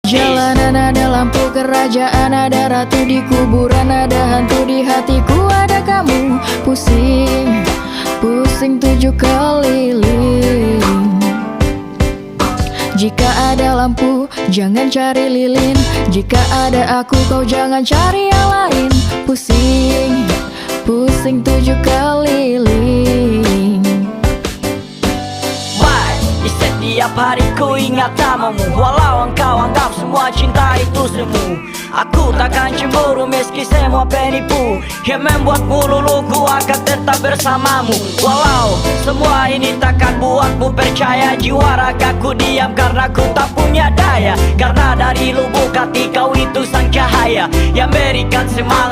Jalanan ada lampu kerajaan, ada ratu di kuburan, ada hantu di hatiku, ada kamu. Pusing, pusing 7 keliling. Jika ada lampu, jangan cari lilin. Jika ada aku, kau jangan cari yang lain. Pusing, pusing 7 keliling. Why? Di setiap hari ku ingat namamu, walau engkau anggap semua cinta itu semu. Aku takkan cemburu meski semua penipu, yang membuatmu luluh, ku akan tetap bersamamu. Walau semua ini takkan buatmu percaya, jiwa ragaku diam karena ku tak punya daya. Karena dari lubuk hati kau itu sang cahaya yang berikan semangat